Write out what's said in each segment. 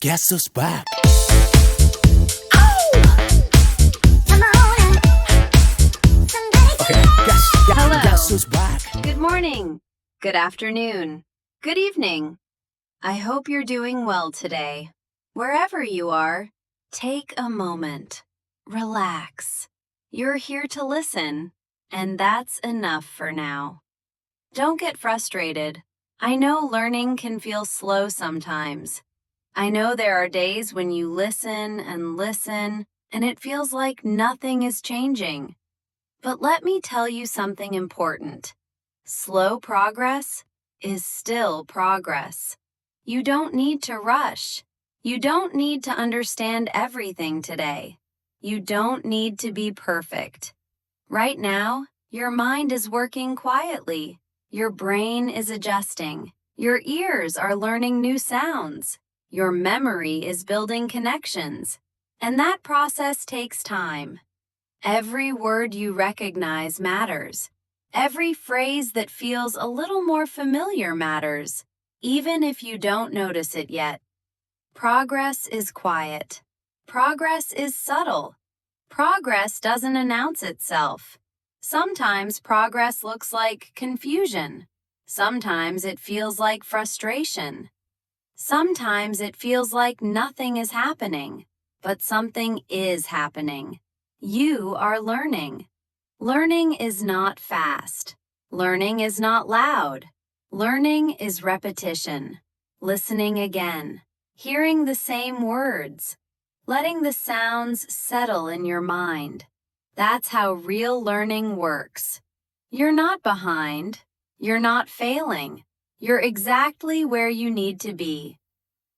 Guess who's back? Okay, Hello. guess who's back? Good morning, good afternoon, good evening. I hope you're doing well today. Wherever you are, take a moment. Relax. You're here to listen, and that's enough for now. Don't get frustrated. I know learning can feel slow sometimes. I know there are days when you listen, and it feels like nothing is changing. But let me tell you something important. Slow progress is still progress. You don't need to rush. You don't need to understand everything today. You don't need to be perfect. Right now, your mind is working quietly. Your brain is adjusting. Your ears are learning new sounds. Your memory is building connections. And that process takes time. Every word you recognize matters. Every phrase that feels a little more familiar matters, even if you don't notice it yet. Progress is quiet. Progress is subtle. Progress doesn't announce itself. Sometimes progress looks like confusion. Sometimes it feels like frustration. Sometimes it feels like nothing is happening, but something is happening. You are learning. Learning is not fast. Learning is not loud. Learning is repetition. Listening again. Hearing the same words. Letting the sounds settle in your mind. That's how real learning works. You're not behind. You're not failing. You're exactly where you need to be.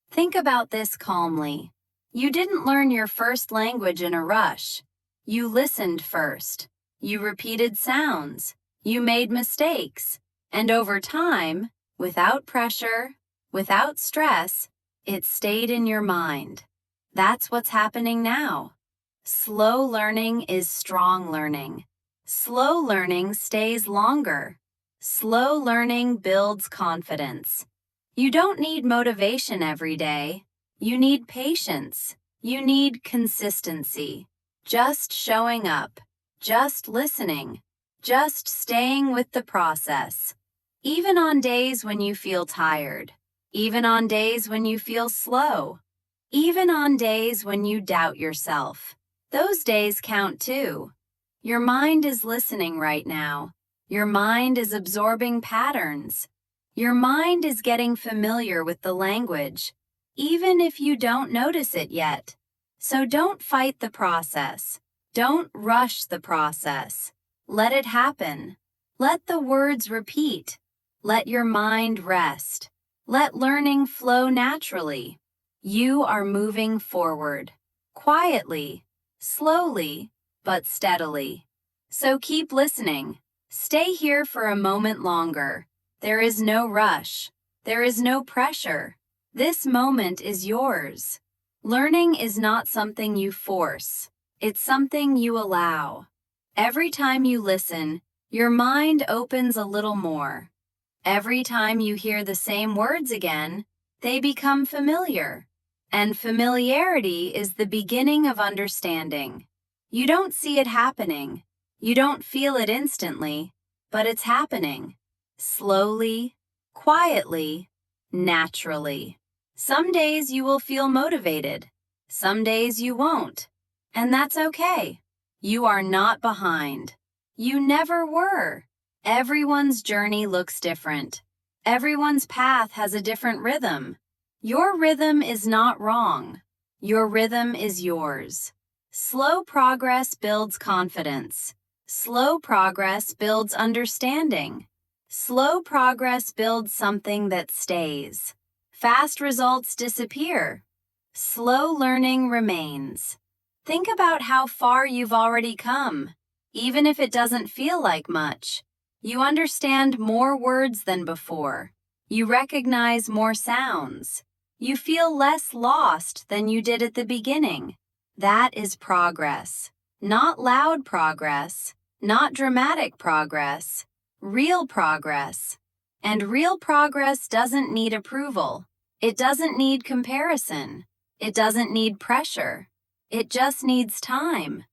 Think about this calmly. You didn't learn your first language in a rush. You listened first. You repeated sounds. You made mistakes. And over time, without pressure, without stress, it stayed in your mind. That's what's happening now. Slow learning is strong learning. Slow learning stays longer. Slow learning builds confidence. You don't need motivation every day. You need patience. You need consistency. Just showing up, just listening, just staying with the process. Even on days when you feel tired, even on days when you feel slow, even on days when you doubt yourself. Those days count too. Your mind is listening right now. Your mind is absorbing patterns. Your mind is getting familiar with the language, even if you don't notice it yet. So don't fight the process. Don't rush the process. Let it happen. Let the words repeat. Let your mind rest. Let learning flow naturally. You are moving forward, quietly, slowly, but steadily. So keep listening. Stay here for a moment longer. There is no rush. There is no pressure. This moment is yours. Learning is not something you force. It's something you allow. Every time you listen, your mind opens a little more. Every time you hear the same words again, they become familiar. And familiarity is the beginning of understanding. You don't see it happening. You don't feel it instantly, but it's happening. Slowly, quietly, naturally. Some days you will feel motivated. Some days you won't. And that's okay. You are not behind. You never were. Everyone's journey looks different. Everyone's path has a different rhythm. Your rhythm is not wrong. Your rhythm is yours. Slow progress builds confidence. Slow progress builds understanding. Slow progress builds something that stays. Fast results disappear. Slow learning remains. Think about how far you've already come, even if it doesn't feel like much. You understand more words than before. You recognize more sounds. You feel less lost than you did at the beginning. That is progress. Not loud progress, not dramatic progress, real progress. And real progress doesn't need approval. It doesn't need comparison. It doesn't need pressure. It just needs time.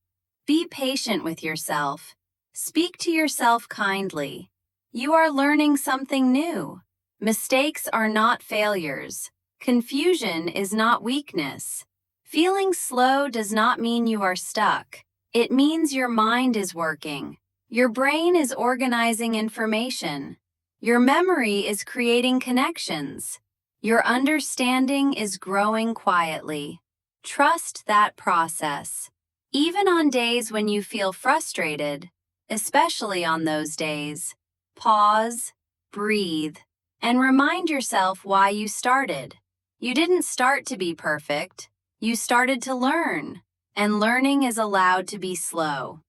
Be patient with yourself. Speak to yourself kindly. You are learning something new. Mistakes are not failures. Confusion is not weakness. Feeling slow does not mean you are stuck. It means your mind is working. Your brain is organizing information. Your memory is creating connections. Your understanding is growing quietly. Trust that process. Even on days when you feel frustrated, especially on those days, pause, breathe, and remind yourself why you started. You didn't start to be perfect. You started to learn, and learning is allowed to be slow.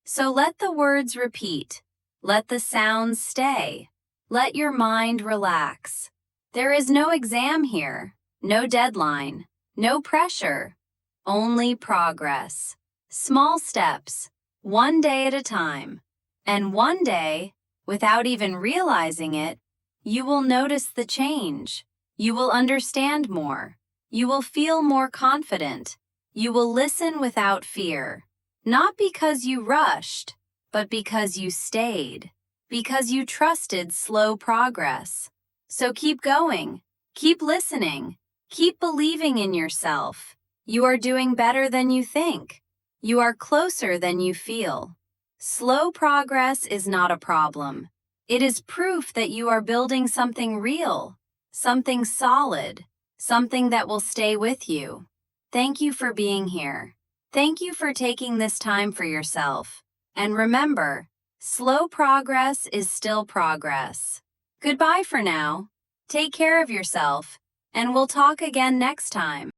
So let the words repeat. Let the sounds stay. Let your mind relax. There is no exam here, no deadline, no pressure, only progress. Small steps, one day at a time. And one day, without even realizing it, you will notice the change. You will understand more. You will feel more confident. You will listen without fear. Not because you rushed, but because you stayed. Because you trusted slow progress. So keep going. Keep listening. Keep believing in yourself. You are doing better than you think. You are closer than you feel. Slow progress is not a problem. It is proof that you are building something real, something solid, something that will stay with you. Thank you for being here. Thank you for taking this time for yourself. And remember, slow progress is still progress. Goodbye for now. Take care of yourself, and we'll talk again next time.